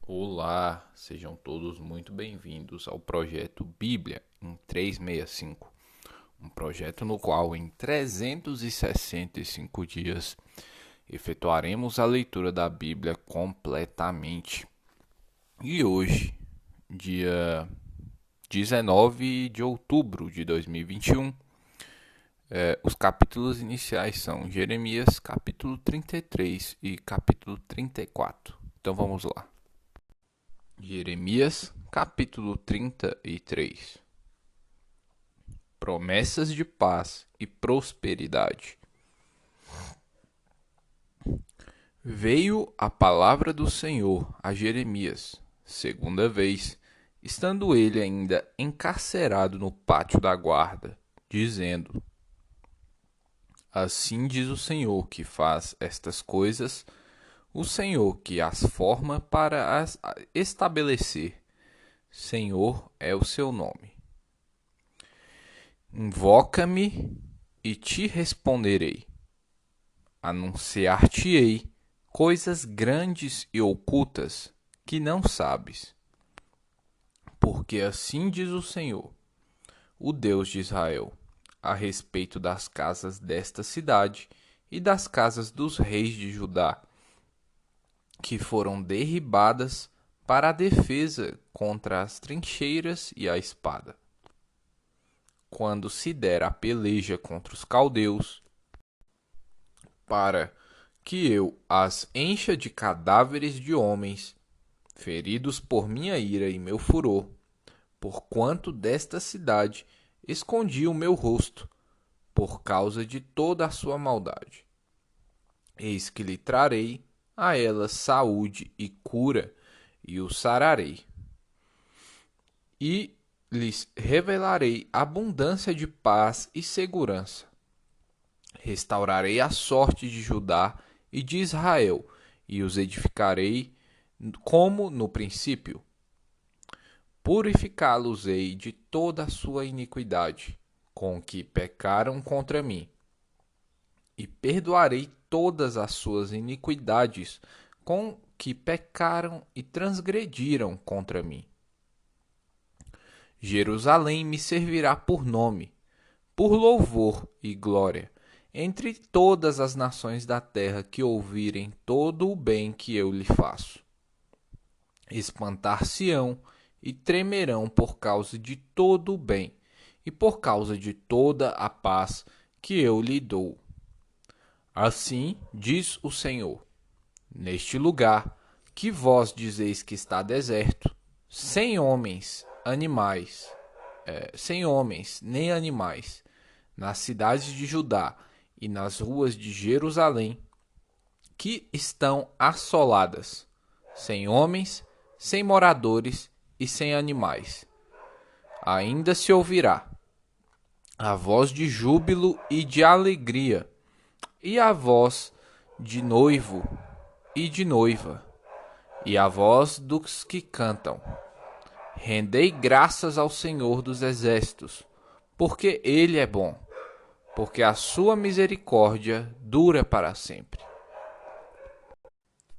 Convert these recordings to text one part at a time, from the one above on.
Olá, sejam todos muito bem-vindos ao projeto Bíblia em 365, um projeto no qual em 365 dias efetuaremos a leitura da Bíblia completamente. E hoje, dia 19 de outubro de 2021, os capítulos iniciais são Jeremias capítulo 33 e capítulo 34. Então vamos lá. Jeremias, capítulo 33. Promessas de paz e prosperidade. Veio a palavra do Senhor a Jeremias, segunda vez, estando ele ainda encarcerado no pátio da guarda, dizendo: Assim diz o Senhor que faz estas coisas, o Senhor que as forma para as estabelecer. Senhor é o seu nome. Invoca-me e te responderei. Anunciar-te-ei coisas grandes e ocultas que não sabes. Porque assim diz o Senhor, o Deus de Israel, a respeito das casas desta cidade e das casas dos reis de Judá, que foram derribadas para a defesa contra as trincheiras e a espada. Quando se der a peleja contra os caldeus, para que eu as encha de cadáveres de homens, feridos por minha ira e meu furor, porquanto desta cidade escondi o meu rosto, por causa de toda a sua maldade. Eis que lhe trarei a ela saúde e cura, e o sararei. E lhes revelarei abundância de paz e segurança. Restaurarei a sorte de Judá e de Israel, e os edificarei como no princípio. Purificá-los-ei de toda a sua iniquidade, com que pecaram contra mim, e perdoarei todas as suas iniquidades, com que pecaram e transgrediram contra mim. Jerusalém me servirá por nome, por louvor e glória, entre todas as nações da terra que ouvirem todo o bem que eu lhe faço. Espantar-se-ão e tremerão por causa de todo o bem e por causa de toda a paz que eu lhe dou. Assim diz o Senhor: neste lugar que vós dizeis que está deserto, sem homens, animais, sem homens nem animais, nas cidades de Judá e nas ruas de Jerusalém, que estão assoladas, sem homens, sem moradores e sem animais. Ainda se ouvirá a voz de júbilo e de alegria, e a voz de noivo e de noiva, e a voz dos que cantam. Rendei graças ao Senhor dos Exércitos, porque Ele é bom, porque a sua misericórdia dura para sempre.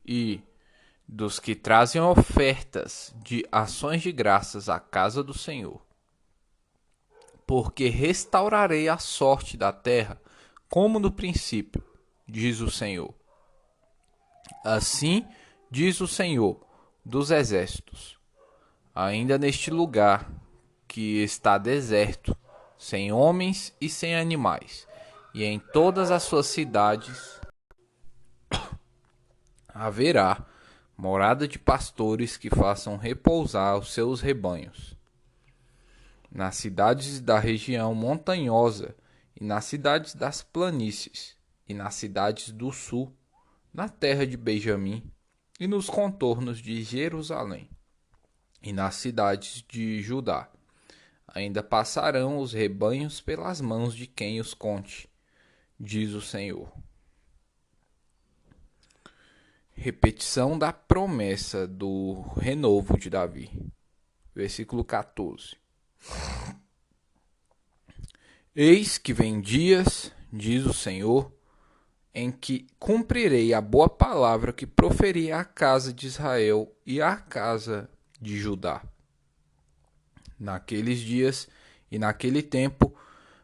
E dos que trazem ofertas de ações de graças à casa do Senhor, porque restaurarei a sorte da terra, como no princípio, diz o Senhor. Assim diz o Senhor dos Exércitos: ainda neste lugar que está deserto, sem homens e sem animais, e em todas as suas cidades haverá morada de pastores que façam repousar os seus rebanhos. Nas cidades da região montanhosa, e nas cidades das planícies, e nas cidades do sul, na terra de Benjamim, e nos contornos de Jerusalém, e nas cidades de Judá. Ainda passarão os rebanhos pelas mãos de quem os conte, diz o Senhor. Repetição da promessa do renovo de Davi. Versículo 14. Eis que vem dias, diz o Senhor, em que cumprirei a boa palavra que proferi à casa de Israel e à casa de Judá. Naqueles dias e naquele tempo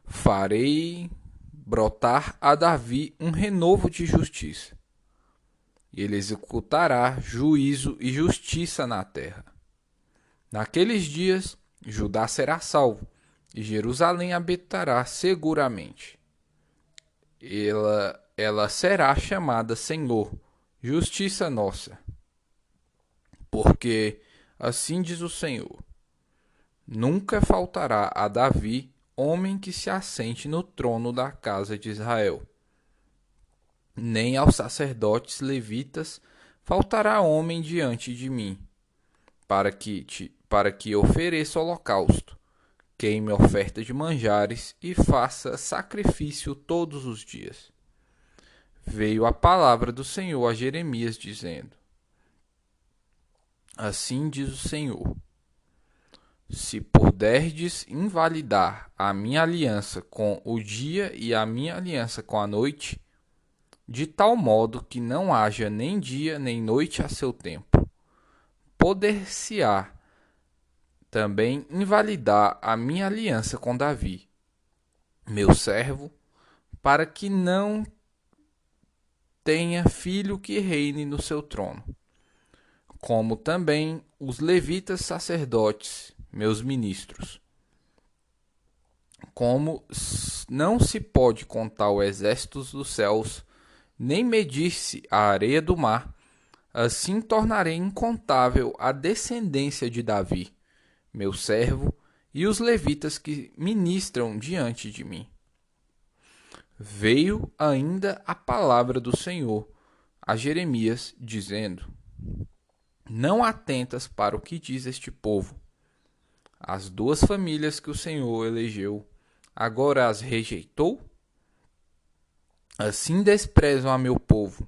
farei brotar a Davi um renovo de justiça. E ele executará juízo e justiça na terra. Naqueles dias, Judá será salvo, e Jerusalém habitará seguramente. Ela será chamada Senhor, justiça nossa. Porque, assim diz o Senhor, nunca faltará a Davi homem que se assente no trono da casa de Israel. Nem aos sacerdotes levitas faltará homem diante de mim, para que ofereça holocausto, queime oferta de manjares e faça sacrifício todos os dias. Veio a palavra do Senhor a Jeremias, dizendo: Assim diz o Senhor: se puderdes invalidar a minha aliança com o dia e a minha aliança com a noite, de tal modo que não haja nem dia nem noite a seu tempo, poder-se-á também invalidar a minha aliança com Davi, meu servo, para que não tenha filho que reine no seu trono, como também os levitas sacerdotes, meus ministros. Como não se pode contar o exército dos céus, nem medir-se a areia do mar, assim tornarei incontável a descendência de Davi, meu servo, e os levitas que ministram diante de mim. Veio ainda a palavra do Senhor a Jeremias, dizendo: Não atentas para o que diz este povo. As duas famílias que o Senhor elegeu, agora as rejeitou? Assim desprezam a meu povo,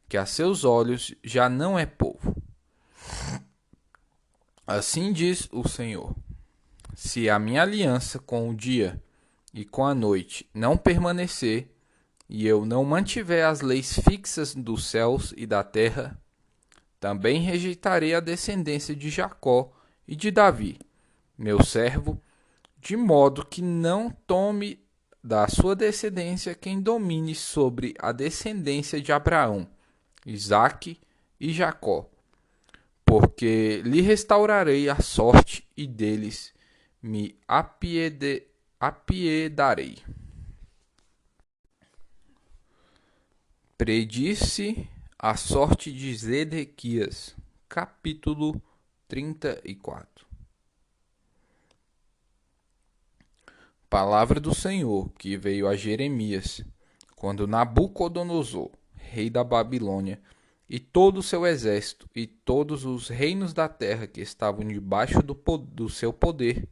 que a seus olhos já não é povo. Assim diz o Senhor: se a minha aliança com o dia e com a noite não permanecer, e eu não mantiver as leis fixas dos céus e da terra, também rejeitarei a descendência de Jacó e de Davi, meu servo, de modo que não tome da sua descendência quem domine sobre a descendência de Abraão, Isaque e Jacó, porque lhe restaurarei a sorte e deles me apiedarei. Predisse a sorte de Zedequias, capítulo 34. Palavra do Senhor que veio a Jeremias, quando Nabucodonosor, rei da Babilônia, e todo o seu exército e todos os reinos da terra que estavam debaixo do seu poder,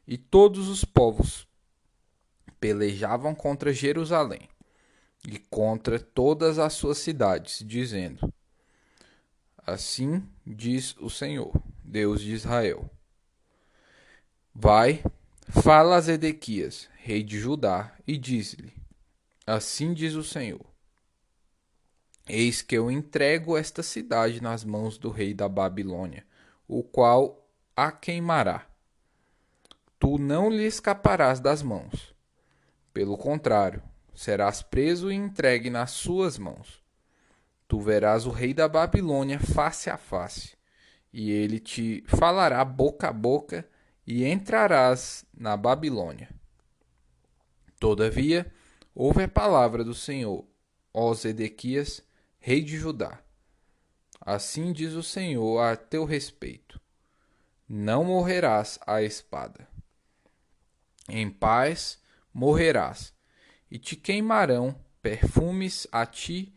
e todos os povos pelejavam contra Jerusalém e contra todas as suas cidades, dizendo: Assim diz o Senhor, Deus de Israel: Vai, fala a Zedequias, rei de Judá, e diz-lhe: Assim diz o Senhor: Eis que eu entrego esta cidade nas mãos do rei da Babilônia, o qual a queimará. Tu não lhe escaparás das mãos. Pelo contrário, serás preso e entregue nas suas mãos. Tu verás o rei da Babilônia face a face, e ele te falará boca a boca, e entrarás na Babilônia. Todavia, ouve a palavra do Senhor, ó Zedequias, rei de Judá. Assim diz o Senhor a teu respeito: não morrerás à espada. Em paz morrerás, e te queimarão perfumes a ti,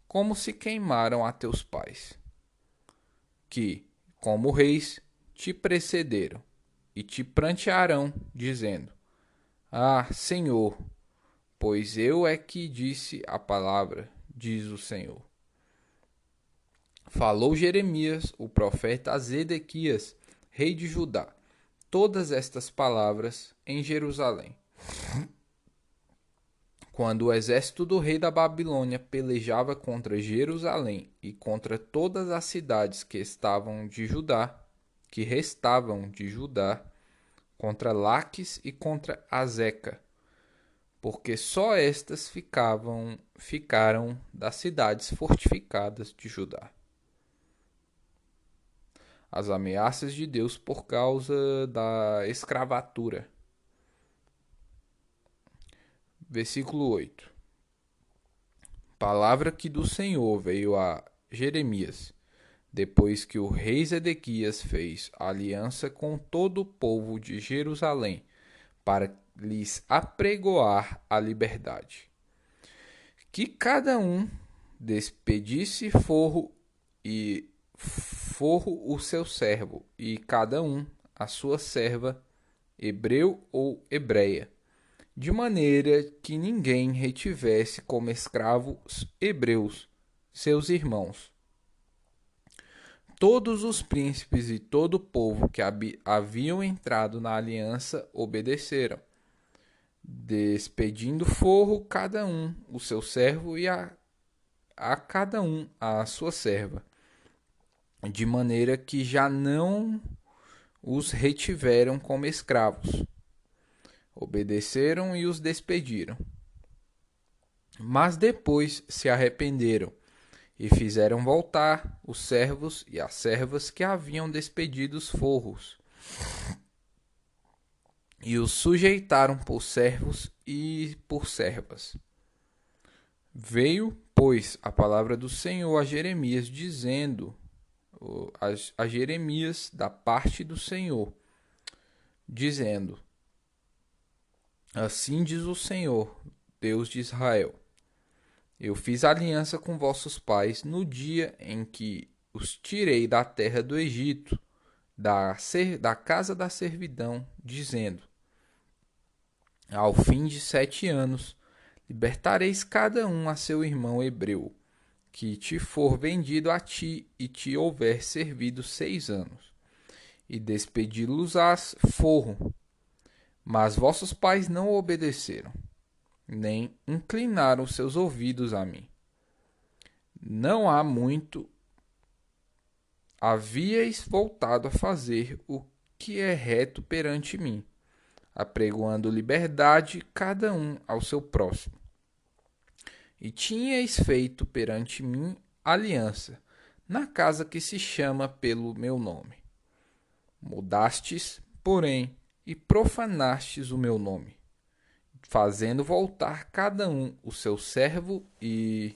como se queimaram a teus pais, que, como reis, te precederam, e te prantearão, dizendo: Ah, Senhor, pois eu é que disse a palavra, diz o Senhor. Falou Jeremias, o profeta, a Zedequias, rei de Judá, todas estas palavras em Jerusalém, Quando o exército do rei da Babilônia pelejava contra Jerusalém e contra todas as cidades que restavam de Judá, contra Laques e contra Azeca, porque só estas ficaram das cidades fortificadas de Judá. As ameaças de Deus por causa da escravatura. Versículo 8. Palavra que do Senhor veio a Jeremias, depois que o rei Zedequias fez aliança com todo o povo de Jerusalém, para lhes apregoar a liberdade. Que cada um despedisse forro o seu servo, e cada um a sua serva, hebreu ou hebreia, de maneira que ninguém retivesse como escravos hebreus seus irmãos. Todos os príncipes e todo o povo que haviam entrado na aliança obedeceram, despedindo forro cada um o seu servo e a cada um a sua serva, de maneira que já não os retiveram como escravos. Obedeceram e os despediram. Mas depois se arrependeram e fizeram voltar os servos e as servas que haviam despedido os forros, e os sujeitaram por servos e por servas. Veio, pois, a palavra do Senhor a Jeremias, dizendo, a Jeremias da parte do Senhor, dizendo: Assim diz o Senhor, Deus de Israel: Eu fiz aliança com vossos pais no dia em que os tirei da terra do Egito, da casa da servidão, dizendo: Ao fim de 7 anos, libertareis cada um a seu irmão hebreu, que te for vendido a ti e te houver servido 6 anos, e despedi-los-ás forro. Mas vossos pais não obedeceram, nem inclinaram seus ouvidos a mim. Não há muito havíeis voltado a fazer o que é reto perante mim, apregoando liberdade cada um ao seu próximo. E tinhais feito perante mim aliança, na casa que se chama pelo meu nome. Mudastes, porém, e profanastes o meu nome, fazendo voltar cada um o seu servo e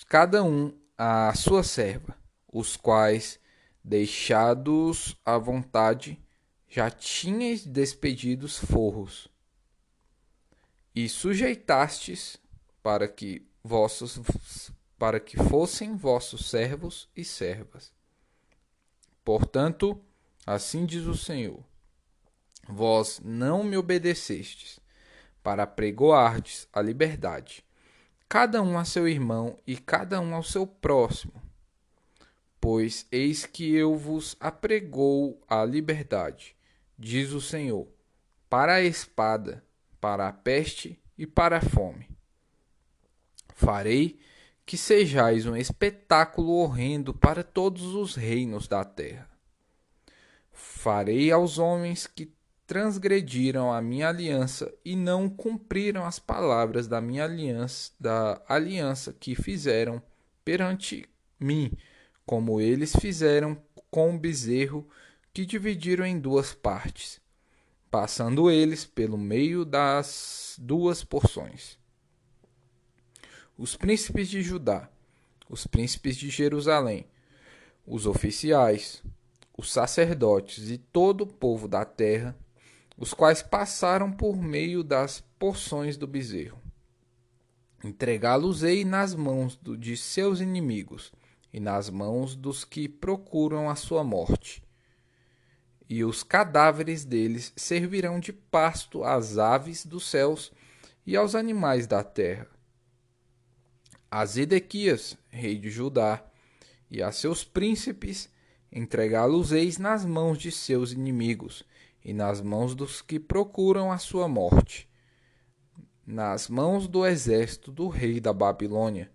cada um a sua serva, os quais, deixados à vontade, já tinhais despedidos forros, e sujeitastes para que fossem vossos servos e servas. Portanto, assim diz o Senhor: Vós não me obedecestes, para pregoardes a liberdade, cada um a seu irmão e cada um ao seu próximo. Pois eis que eu vos apregoo a liberdade, diz o Senhor, para a espada, para a peste e para a fome. Farei que sejais um espetáculo horrendo para todos os reinos da terra. Farei aos homens que transgrediram a minha aliança e não cumpriram as palavras da aliança que fizeram perante mim, como eles fizeram com o bezerro que dividiram em 2 partes, passando eles pelo meio das 2 porções. Os príncipes de Judá, os príncipes de Jerusalém, os oficiais, os sacerdotes e todo o povo da terra, os quais passaram por meio das porções do bezerro. Entregá-los-ei nas mãos de seus inimigos e nas mãos dos que procuram a sua morte. E os cadáveres deles servirão de pasto às aves dos céus e aos animais da terra. A Zedequias, rei de Judá, e a seus príncipes entregá-los-eis nas mãos de seus inimigos, e nas mãos dos que procuram a sua morte, nas mãos do exército do rei da Babilônia,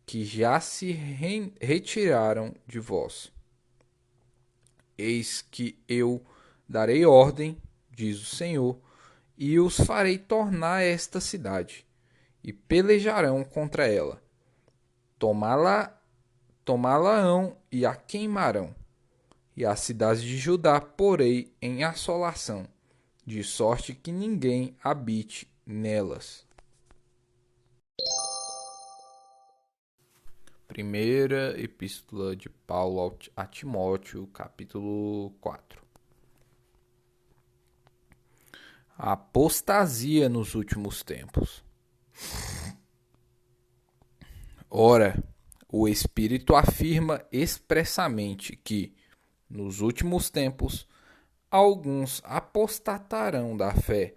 que já se retiraram de vós. Eis que eu darei ordem, diz o Senhor, e os farei tornar esta cidade, e pelejarão contra ela. Tomá-la-ão e a queimarão, e a cidade de Judá porei em assolação, de sorte que ninguém habite nelas. Primeira Epístola de Paulo a Timóteo, capítulo 4. A apostasia nos últimos tempos. Ora, o Espírito afirma expressamente que, nos últimos tempos, alguns apostatarão da fé,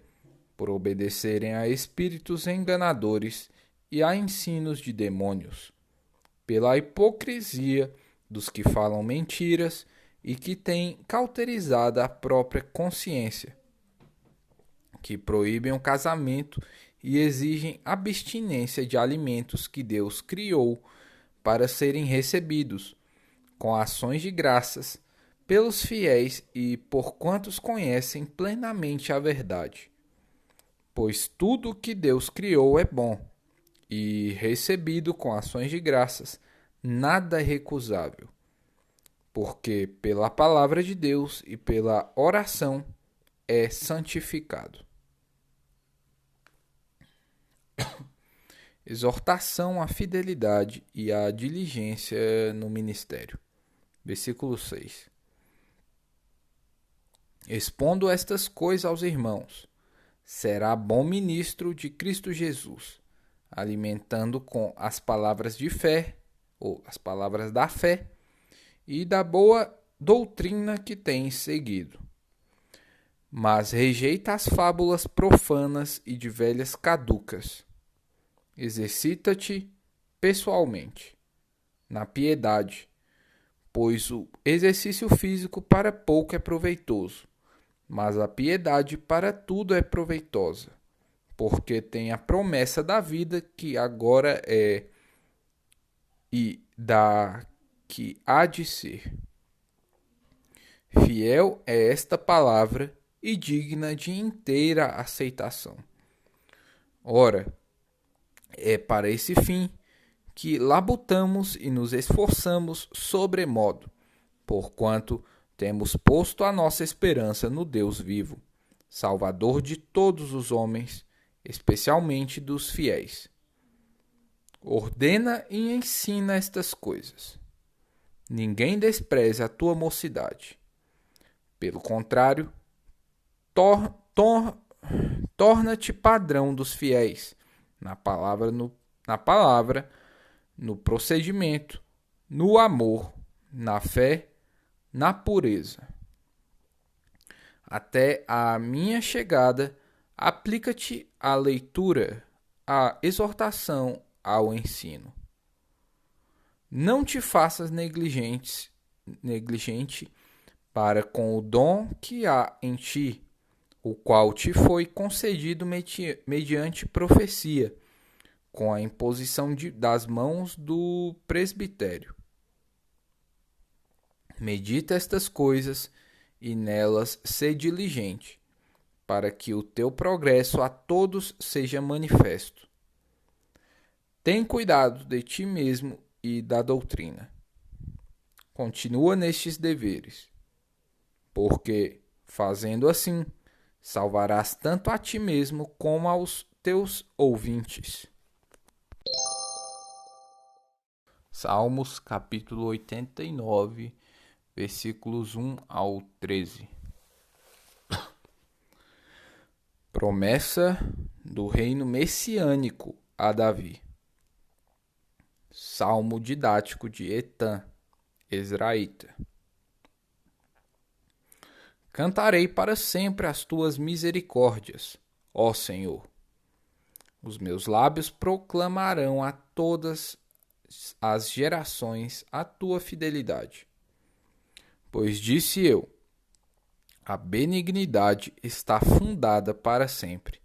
por obedecerem a espíritos enganadores e a ensinos de demônios, pela hipocrisia dos que falam mentiras e que têm cauterizado a própria consciência, que proíbem o casamento e exigem abstinência de alimentos que Deus criou para serem recebidos, com ações de graças, pelos fiéis e por quantos conhecem plenamente a verdade. Pois tudo o que Deus criou é bom, e recebido com ações de graças, nada é recusável, porque pela palavra de Deus e pela oração é santificado. Exortação à fidelidade e à diligência no ministério. Versículo 6. Expondo estas coisas aos irmãos, será bom ministro de Cristo Jesus, alimentando com as palavras de fé, ou as palavras da fé, e da boa doutrina que tens seguido. Mas rejeita as fábulas profanas e de velhas caducas. Exercita-te pessoalmente na piedade, pois o exercício físico para pouco é proveitoso, mas a piedade para tudo é proveitosa, porque tem a promessa da vida que agora é e da que há de ser. Fiel é esta palavra e digna de inteira aceitação. Ora, é para esse fim que labutamos e nos esforçamos sobremodo, porquanto temos posto a nossa esperança no Deus vivo, Salvador de todos os homens, especialmente dos fiéis. Ordena e ensina estas coisas. Ninguém despreze a tua mocidade. Pelo contrário, torna-te padrão dos fiéis, na palavra, no procedimento, no amor, na fé, na pureza. Até a minha chegada, aplica-te à leitura, à exortação, ao ensino. Não te faças negligente para com o dom que há em ti, o qual te foi concedido mediante profecia, com a imposição das mãos do presbitério. Medita estas coisas e nelas sê diligente, para que o teu progresso a todos seja manifesto. Tem cuidado de ti mesmo e da doutrina. Continua nestes deveres, porque, fazendo assim, salvarás tanto a ti mesmo como aos teus ouvintes. Salmos capítulo 89, versículos 1 ao 13. Promessa do reino messiânico a Davi. Salmo didático de Etã, Ezraíta. Cantarei para sempre as tuas misericórdias, ó Senhor. Os meus lábios proclamarão a todas as gerações a tua fidelidade. Pois disse eu, A benignidade está fundada para sempre.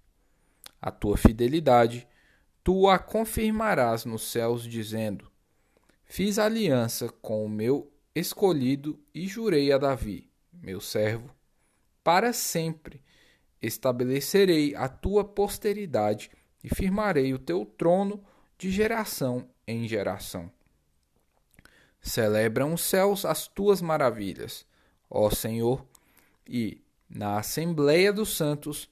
A tua fidelidade, tu a confirmarás nos céus, dizendo: Fiz aliança com o meu escolhido e jurei a Davi, meu servo, para sempre estabelecerei a tua posteridade e firmarei o teu trono de geração em geração. Celebram os céus as tuas maravilhas, ó Senhor, e, na Assembleia dos Santos,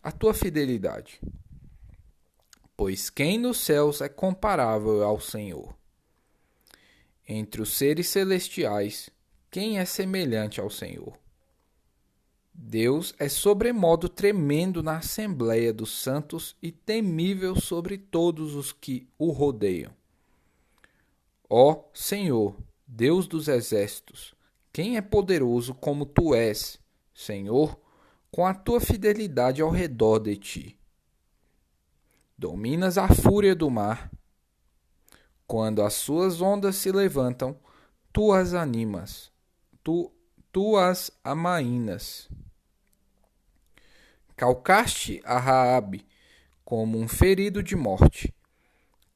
a tua fidelidade. Pois quem nos céus é comparável ao Senhor? Entre os seres celestiais, quem é semelhante ao Senhor? Deus é sobremodo tremendo na Assembleia dos Santos e temível sobre todos os que o rodeiam. Ó Senhor, Deus dos exércitos, quem é poderoso como tu és, Senhor, com a tua fidelidade ao redor de ti? Dominas a fúria do mar. Quando as suas ondas se levantam, tu as animas, tu as amainas. Calcaste a Raabe como um ferido de morte.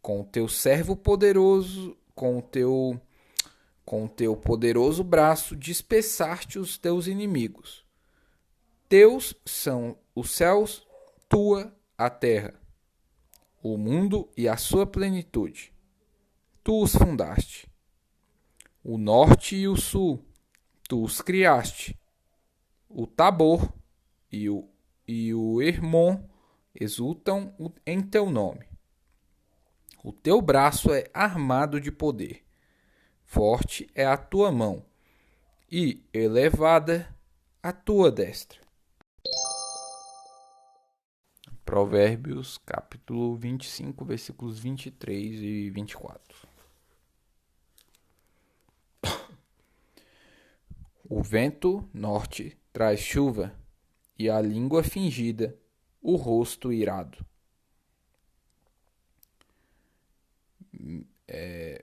Com o teu servo poderoso, com o teu poderoso braço dispersaste os teus inimigos. Teus são os céus, tua a terra, o mundo e a sua plenitude. Tu os fundaste. O norte e o sul, tu os criaste. O Tabor e o Hermon exultam em teu nome. O teu braço é armado de poder. Forte é a tua mão e elevada a tua destra. Provérbios, capítulo 25, versículos 23 e 24. O vento norte traz chuva, e a língua fingida, o rosto irado.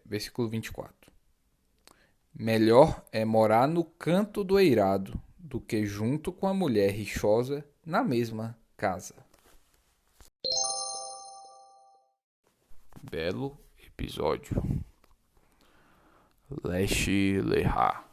Versículo 24. Melhor é morar no canto do eirado do que junto com a mulher rixosa na mesma casa. Belo episódio. Leste Leha.